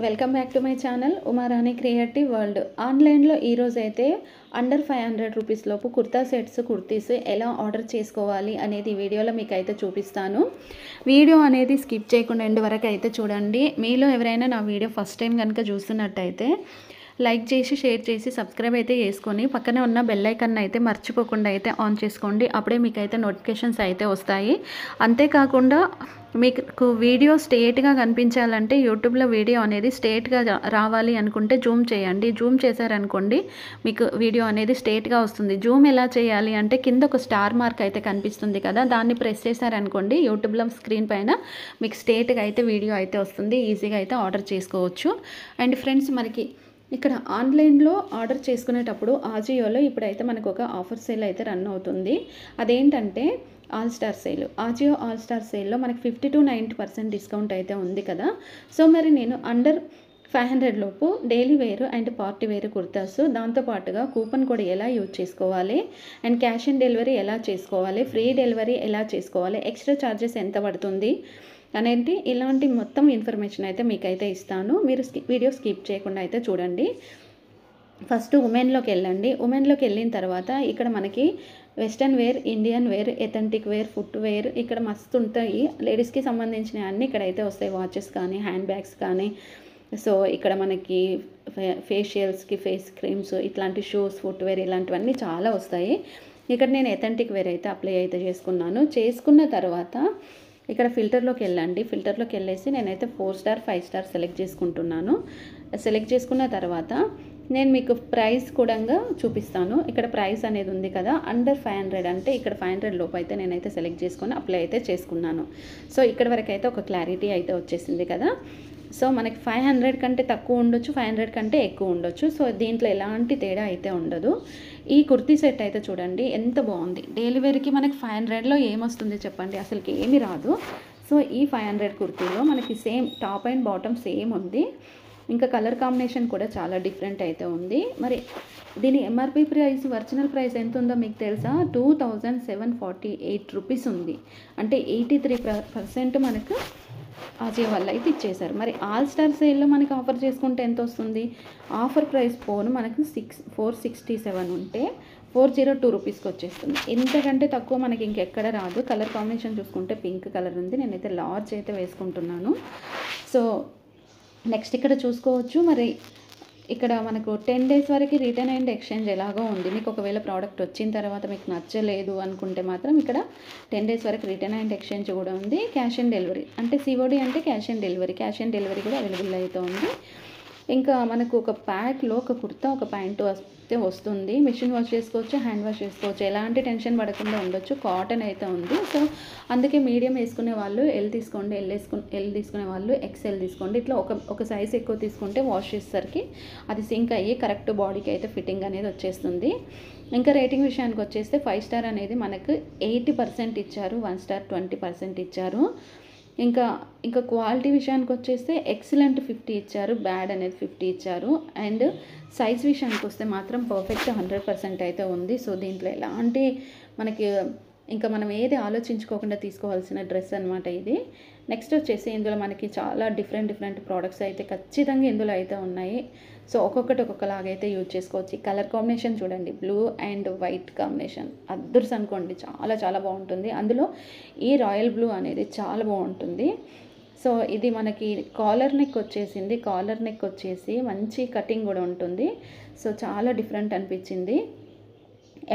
Welcome back to my channel Uma Rani creative world. ఆన్లైన్లో ఈరోజు అయితే అండర్ 500 రూపీస్ లోపు కుర్తా సెట్స్ కుర్తీస్ ఎలా ఆర్డర్ చేసుకోవాలి అనేది ఈ వీడియోలో మీకు అయితే చూపిస్తాను. వీడియో అనేది స్కిప్ చేయకుండా ఎండ్ వరకు అయితే చూడండి. మీలో ఎవరైనా నా వీడియో ఫస్ట్ టైం కనుక చూస్తున్నట్టయితే లైక్ చేసి షేర్ చేసి సబ్స్క్రైబ్ అయితే చేసుకొని పక్కనే ఉన్న బెల్ ఐకాన్ అయితే మర్చిపోకుండా అయితే ఆన్ చేసుకోండి. అప్పుడే మీకు అయితే నోటిఫికేషన్స్ అయితే వస్తాయి. అంతేకాకుండా మీకు వీడియో స్ట్రేట్గా కనిపించాలంటే యూట్యూబ్లో వీడియో అనేది స్ట్రేట్గా రావాలి అనుకుంటే జూమ్ చేయండి. జూమ్ చేశారనుకోండి మీకు వీడియో అనేది స్ట్రేట్గా వస్తుంది. జూమ్ ఎలా చేయాలి అంటే కింద ఒక స్టార్ మార్క్ అయితే కనిపిస్తుంది కదా, దాన్ని ప్రెస్ చేశారనుకోండి యూట్యూబ్లో స్క్రీన్ పైన మీకు స్ట్రేట్గా అయితే వీడియో అయితే వస్తుంది. ఈజీగా అయితే ఆర్డర్ చేసుకోవచ్చు. అండ్ ఫ్రెండ్స్, మనకి ఇక్కడ ఆన్లైన్లో ఆర్డర్ చేసుకునేటప్పుడు ఆజియోలో ఇప్పుడైతే మనకు ఒక ఆఫర్ సేల్ అయితే రన్ అవుతుంది. అదేంటంటే all star sale. Ajio all star సేల్లో మనకి 50 to 90% డిస్కౌంట్ అయితే ఉంది కదా. సో మరి నేను అండర్ 500 లోపు daily wear and party wear kurtas, దాంతోపాటుగా కూపన్ కోడ్ ఎలా యూజ్ చేసుకోవాలి అండ్ క్యాష్ ఆన్ డెలివరీ ఎలా చేసుకోవాలి, ఫ్రీ డెలివరీ ఎలా చేసుకోవాలి, ఎక్స్ట్రా ఛార్జెస్ ఎంత పడుతుంది అనేది ఇలాంటి మొత్తం ఇన్ఫర్మేషన్ అయితే మీకైతే ఇస్తాను. మీరు వీడియో స్కిప్ చేయకుండా అయితే చూడండి. ఫస్ట్ ఉమెన్లోకి వెళ్ళండి. ఉమెన్లోకి వెళ్ళిన తర్వాత ఇక్కడ మనకి western wear, Indian wear, authentic wear, footwear ఇక్కడ మస్తు ఉంటాయి. లేడీస్కి సంబంధించిన అన్నీ ఇక్కడైతే వస్తాయి. వాచెస్ కానీ, హ్యాండ్ బ్యాగ్స్ కానీ. సో ఇక్కడ మనకి ఫేషియల్స్కి ఫేస్ క్రీమ్స్, ఇట్లాంటి షూస్, ఫుట్ వేర్ ఇలాంటివన్నీ చాలా వస్తాయి. ఇక్కడ నేను ఎథెంటిక్ వేర్ అయితే అప్లై అయితే చేసుకున్నాను. చేసుకున్న తర్వాత ఇక్కడ ఫిల్టర్లోకి వెళ్ళండి. ఫిల్టర్లోకి వెళ్ళేసి నేనైతే 4 స్టార్ 5 స్టార్ సెలెక్ట్ చేసుకుంటున్నాను. సెలెక్ట్ చేసుకున్న తర్వాత నేను మీకు ప్రైస్ కూడా చూపిస్తాను. ఇక్కడ ప్రైస్ అనేది ఉంది కదా, అండర్ 500 అంటే ఇక్కడ 500 లోపు అయితే నేనైతే సెలెక్ట్ చేసుకొని అప్లై అయితే చేసుకున్నాను. సో ఇక్కడ వరకు అయితే ఒక క్లారిటీ అయితే వచ్చేసింది కదా. సో మనకి 500 కంటే తక్కువ ఉండొచ్చు, 500 కంటే ఎక్కువ ఉండొచ్చు. సో దీంట్లో ఎలాంటి తేడా అయితే ఉండదు. ఈ కుర్తీ సెట్ అయితే చూడండి ఎంత బాగుంది. డైలీ వేర్కి మనకి 500లో ఏమొస్తుంది చెప్పండి, అసలుకి ఏమీ రాదు. సో ఈ 500 కుర్తీలో మనకి same top and bottom same ఉంది. ఇంకా కలర్ కాంబినేషన్ కూడా చాలా డిఫరెంట్ అయితే ఉంది. మరి దీని ఎంఆర్పి ప్రైస్, ఒరిజినల్ ప్రైస్ ఎంత ఉందో మీకు తెలుసా? 2748 రూపీస్ ఉంది. అంటే 83% మనకు ఆజియో వల్ల అయితే ఇచ్చేశారు. మరి ఆల్ స్టార్ సేల్లో మనకి ఆఫర్ చేసుకుంటే ఎంత వస్తుంది? ఆఫర్ ప్రైస్ పోను మనకు 467 ఉంటే 402 రూపీస్కి వచ్చేస్తుంది. ఇంతకంటే తక్కువ మనకి ఇంకెక్కడ రాదు. కలర్ కాంబినేషన్ చూసుకుంటే పింక్ కలర్ ఉంది. నేనైతే లార్జ్ అయితే వేసుకుంటున్నాను. సో నెక్స్ట్ ఇక్కడ చూసుకోవచ్చు. మరి ఇక్కడ మనకు 10 డేస్ వరకు రిటర్న్ అండ్ ఎక్స్చేంజ్ ఎలాగో ఉంది. మీకు ఒకవేళ ప్రోడక్ట్ వచ్చిన తర్వాత మీకు నచ్చలేదు అనుకుంటే మాత్రం ఇక్కడ 10 డేస్ వరకు రిటర్న్ అండ్ ఎక్స్చేంజ్ కూడా ఉంది. క్యాష్ ఆన్ డెలివరీ అంటే సిఓడి అంటే క్యాష్ ఆన్ డెలివరీ కూడా అవైలబుల్ అయితే ఉంది. ఇంకా మనకు ఒక ప్యాక్లో ఒక కుర్తా, ఒక ప్యాంటు అయితే వస్తుంది. మిషన్ వాష్ చేసుకోవచ్చు, హ్యాండ్ వాష్ చేసుకోవచ్చు, ఎలాంటి టెన్షన్ పడకుండా ఉండొచ్చు. కాటన్ అయితే ఉంది. సో అందుకే మీడియం వేసుకునే వాళ్ళు ఎల్ తీసుకోండి, ఎల్ తీసుకునే వాళ్ళు ఎక్స్ఎల్ తీసుకోండి. ఇట్లా ఒక సైజ్ ఎక్కువ తీసుకుంటే వాష్ చేసేసరికి అది సింక్ అయ్యి కరెక్ట్ బాడీకి అయితే ఫిట్టింగ్ అనేది వచ్చేస్తుంది. ఇంకా రేటింగ్ విషయానికి వచ్చేస్తే 5 స్టార్ అనేది మనకు 80% ఇచ్చారు, 1 స్టార్ 20% ఇచ్చారు. ఇంకా క్వాలిటీ విషయానికి వచ్చేస్తే ఎక్సలెంట్ 50 ఇచ్చారు, బ్యాడ్ అనేది 50 ఇచ్చారు. అండ్ సైజ్ విషయానికి వస్తే మాత్రం పర్ఫెక్ట్ 100% అయితే ఉంది. సో దీంట్లో ఎలాంటి మనకి ఇంకా మనం ఏది ఆలోచించుకోకుండా తీసుకోవాల్సిన డ్రెస్ అనమాట ఇది. నెక్స్ట్ వచ్చేసి ఇందులో మనకి చాలా డిఫరెంట్ ప్రోడక్ట్స్ అయితే ఖచ్చితంగా ఇందులో అయితే ఉన్నాయి. సో ఒక్కొక్కటి ఒక్కొక్కలాగైతే యూజ్ చేసుకోవచ్చు. ఈ కలర్ కాంబినేషన్ చూడండి, బ్లూ అండ్ వైట్ కాంబినేషన్ అద్దర్స్ అనుకోండి, చాలా బాగుంటుంది. అందులో ఈ రాయల్ బ్లూ అనేది చాలా బాగుంటుంది. సో ఇది మనకి కాలర్ నెక్ వచ్చేసింది. కాలర్ నెక్ వచ్చేసి మంచి కటింగ్ కూడా ఉంటుంది. సో చాలా డిఫరెంట్ అనిపించింది.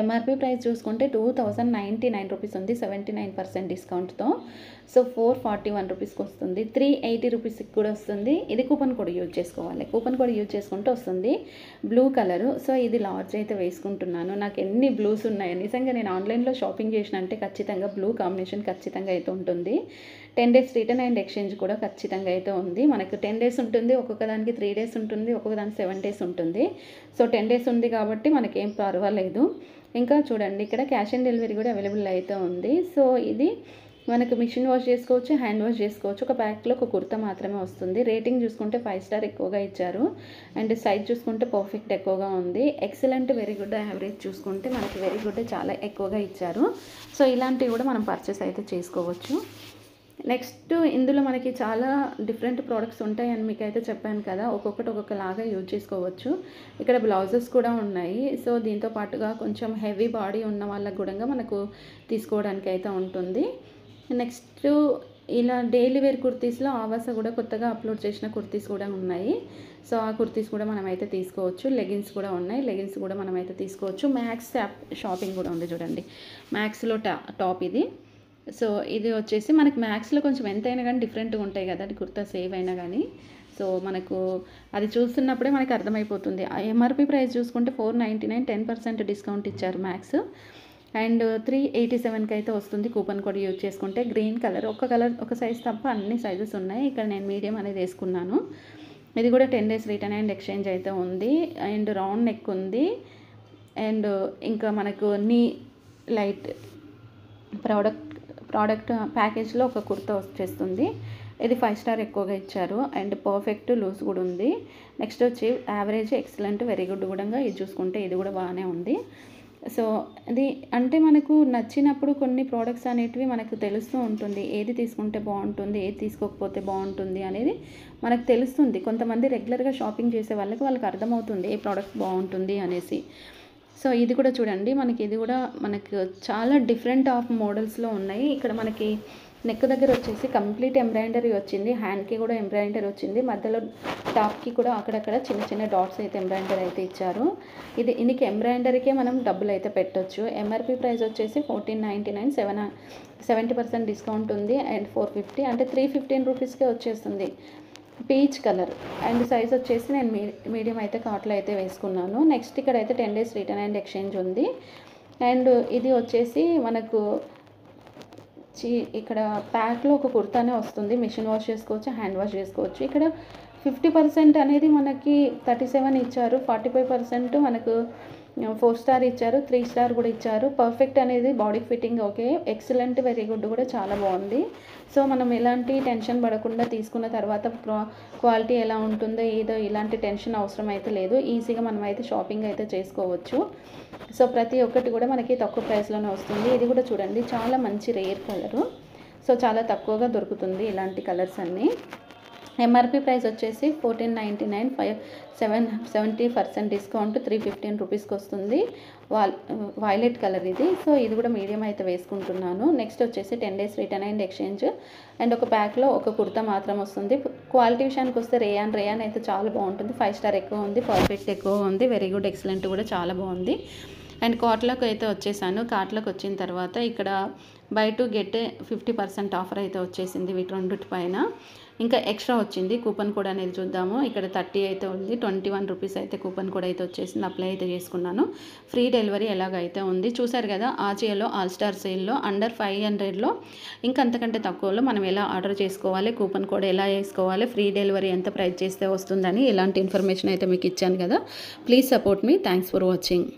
ఎంఆర్పి ప్రైస్ చూసుకుంటే 2099 రూపీస్ ఉంది, 79% డిస్కౌంట్తో. సో 441 రూపీస్కి వస్తుంది. 380 రూపీస్కి కూడా వస్తుంది. ఇది కూపన్ కోడ్ యూజ్ చేసుకోవాలి. కూపన్ కోడ్ యూజ్ చేసుకుంటే వస్తుంది. Blue colour. సో ఇది లార్జ్ అయితే వేసుకుంటున్నాను. నాకు ఎన్ని బ్లూస్ ఉన్నాయి. నిజంగా నేను ఆన్లైన్లో షాపింగ్ చేసిన అంటే ఖచ్చితంగా బ్లూ కాంబినేషన్ ఖచ్చితంగా అయితే ఉంటుంది. 10 డేస్ రిటర్న్ అండ్ ఎక్స్చేంజ్ కూడా ఖచ్చితంగా అయితే ఉంది. మనకు 10 డేస్ ఉంటుంది, ఒక్కొక్క దానికి 3 డేస్ ఉంటుంది, ఒక్కొక్క దానికి 7 డేస్ ఉంటుంది. సో 10 డేస్ ఉంది కాబట్టి మనకేం పర్వాలేదు. ఇంకా చూడండి ఇక్కడ క్యాష్ ఆన్ డెలివరీ కూడా అవైలబుల్ అయితే ఉంది. సో ఇది మనకు మిషన్ వాష్ చేసుకోవచ్చు, హ్యాండ్ వాష్ చేసుకోవచ్చు. ఒక ప్యాక్లో ఒక కుర్తా మాత్రమే వస్తుంది. రేటింగ్ చూసుకుంటే 5 స్టార్ ఎక్కువగా ఇచ్చారు. అండ్ సైజ్ చూసుకుంటే పర్ఫెక్ట్ ఎక్కువగా ఉంది. ఎక్సలెంట్, వెరీ గుడ్, యావరేజ్ చూసుకుంటే మనకి వెరీ గుడ్ చాలా ఎక్కువగా ఇచ్చారు. సో ఇలాంటివి కూడా మనం పర్చేస్ అయితే చేసుకోవచ్చు. నెక్స్ట్ ఇందులో మనకి చాలా డిఫరెంట్ ప్రోడక్ట్స్ ఉంటాయని మీకైతే చెప్పాను కదా, ఒక్కొక్కటి ఒక్కొక్కలాగా యూజ్ చేసుకోవచ్చు. ఇక్కడ బ్లౌజెస్ కూడా ఉన్నాయి. సో దీంతో పాటుగా కొంచెం హెవీ బాడీ ఉన్న వాళ్ళకి కూడా మనకు తీసుకోవడానికి అయితే ఉంటుంది. నెక్స్ట్ ఇలా డైలీ వేర్ కుర్తీస్లో ఆవాస కూడా కొత్తగా అప్లోడ్ చేసిన కుర్తీస్ కూడా ఉన్నాయి. సో ఆ కుర్తీస్ కూడా మనమైతే తీసుకోవచ్చు. లెగిన్స్ కూడా ఉన్నాయి, లెగిన్స్ కూడా మనమైతే తీసుకోవచ్చు. మ్యాక్స్ షాపింగ్ కూడా ఉంది చూడండి, మ్యాక్స్లో టాప్ ఇది. సో ఇది వచ్చేసి మనకి మ్యాక్స్లో కొంచెం ఎంతైనా కానీ డిఫరెంట్గా ఉంటాయి కదా, అది కుర్తా సేవ్ అయినా కానీ. సో మనకు అది చూస్తున్నప్పుడే మనకు అర్థమైపోతుంది. ఆ ఎంఆర్పి ప్రైస్ చూసుకుంటే 499, 10% డిస్కౌంట్ ఇచ్చారు మ్యాక్స్. అండ్ 387కి అయితే వస్తుంది కూపన్ కోడ్ యూజ్ చేసుకుంటే. గ్రీన్ కలర్, ఒక సైజ్ తప్ప అన్ని సైజెస్ ఉన్నాయి. ఇక్కడ నేను మీడియం అనేది వేసుకున్నాను. ఇది కూడా 10 days రిటర్న్ అండ్ ఎక్స్చేంజ్ అయితే ఉంది. అండ్ రౌండ్ నెక్ ఉంది. అండ్ ఇంకా మనకు లైట్ ప్రోడక్ట్ ప్యాకేజ్లో ఒక కుర్తా వచ్చేస్తుంది. ఇది 5 స్టార్ ఎక్కువగా ఇచ్చారు. అండ్ పర్ఫెక్ట్ లూజ్ కూడా ఉంది. నెక్స్ట్ వచ్చి యావరేజ్, ఎక్సలెంట్, వెరీ గుడ్ కూడా ఇది చూసుకుంటే ఇది కూడా బాగానే ఉంది. సో ఇది అంటే మనకు నచ్చినప్పుడు కొన్ని ప్రోడక్ట్స్ అనేటివి మనకు తెలుస్తూ ఉంటుంది, ఏది తీసుకుంటే బాగుంటుంది, ఏది తీసుకోకపోతే బాగుంటుంది అనేది మనకు తెలుస్తుంది. కొంతమంది రెగ్యులర్గా షాపింగ్ చేసే వాళ్ళకి అర్థమవుతుంది ఏ ప్రోడక్ట్ బాగుంటుంది అనేసి. సో ఇది కూడా చూడండి, ఇది కూడా మనకు చాలా డిఫరెంట్ ఆఫ్ మోడల్స్లో ఉన్నాయి. ఇక్కడ మనకి నెక్ దగ్గర వచ్చేసి కంప్లీట్ ఎంబ్రాయిడరీ వచ్చింది, హ్యాండ్కి కూడా ఎంబ్రాయిడరీ వచ్చింది, మధ్యలో టాప్కి కూడా అక్కడక్కడ చిన్న చిన్న డాట్స్ అయితే ఎంబ్రాయిడరీ అయితే ఇచ్చారు. దీనికి ఎంబ్రాయిడరీకే మనం డబ్బులు అయితే పెట్టొచ్చు. ఎంఆర్పి ప్రైస్ వచ్చేసి 1499, 70% డిస్కౌంట్ ఉంది. అండ్ 450 అంటే 315 రూపీస్కే వచ్చేస్తుంది. పీచ్ కలర్ అండ్ సైజ్ వచ్చేసి నేను మీడియం అయితే కార్ట్లో అయితే వేసుకున్నాను. నెక్స్ట్ ఇక్కడ అయితే 10 days రిటర్న్ అండ్ ఎక్స్చేంజ్ ఉంది. అండ్ ఇది వచ్చేసి మనకు ఇక్కడ ప్యాక్లో ఒక కుర్తానే వస్తుంది. మిషన్ వాష్ చేసుకోవచ్చు, హ్యాండ్ వాష్ చేసుకోవచ్చు. ఇక్కడ 50% అనేది మనకి 37 ఇచ్చారు, 45% మనకు 4 స్టార్ ఇచ్చారు, 3 స్టార్ కూడా ఇచ్చారు. పర్ఫెక్ట్ అనేది body fitting okay, excellent, very good కూడా చాలా బాగుంది. సో మనం ఎలాంటి టెన్షన్ పడకుండా తీసుకున్న తర్వాత క్వాలిటీ ఎలా ఉంటుందో ఏదో ఇలాంటి టెన్షన్ అవసరం అయితే లేదు. ఈజీగా మనం అయితే షాపింగ్ అయితే చేసుకోవచ్చు. సో ప్రతి ఒక్కటి కూడా మనకి తక్కువ ప్రైస్లోనే వస్తుంది. ఇది కూడా చూడండి, చాలా మంచి రేర్ కలరు. సో చాలా తక్కువగా దొరుకుతుంది ఇలాంటి కలర్స్ అన్నీ. ఎంఆర్పి ప్రైస్ వచ్చేసి 1499, 70% డిస్కౌంట్ 315 రూపీస్కి వస్తుంది. వైలెట్ కలర్ ఇది. సో ఇది కూడా మీడియం అయితే వేసుకుంటున్నాను. నెక్స్ట్ వచ్చేసి 10 days return and exchange. And ఒక ప్యాక్లో ఒక కుర్తా మాత్రం వస్తుంది. క్వాలిటీ విషయానికి వస్తే రేయాన్ అయితే చాలా బాగుంటుంది. 5 స్టార్ ఎక్కువ ఉంది, పర్ఫెక్ట్ ఎక్కువ ఉంది, వెరీ గుడ్, ఎక్సలెంట్ కూడా చాలా బాగుంది. అండ్ కార్ట్లోకి అయితే వచ్చేసాను. కార్ట్లోకి వచ్చిన తర్వాత ఇక్కడ బై టు గెట్ 50% ఆఫర్ అయితే వచ్చేసింది వీటి రెండిటి పైన. ఇంకా ఎక్స్ట్రా వచ్చింది కూపన్ కోడ్ అనేది చూద్దాము. ఇక్కడ 30 అయితే ఉంది, 21 రూపీస్ అయితే కూపన్ కోడ్ అయితే వచ్చేసింది. అప్లై అయితే చేసుకున్నాను. ఫ్రీ డెలివరీ ఎలాగైతే ఉంది చూసారు కదా. ఆజియోలో ఆల్ స్టార్ సేల్లో అండర్ 500లో ఇంకా అంతకంటే తక్కువలో మనం ఎలా ఆర్డర్ చేసుకోవాలి, కూపన్ కోడ్ ఎలా వేసుకోవాలి, ఫ్రీ డెలివరీ ఎంత ప్రైస్ చేస్తే వస్తుందని ఇలాంటి ఇన్ఫర్మేషన్ అయితే మీకు ఇచ్చాను కదా. Please support me. Thanks for watching.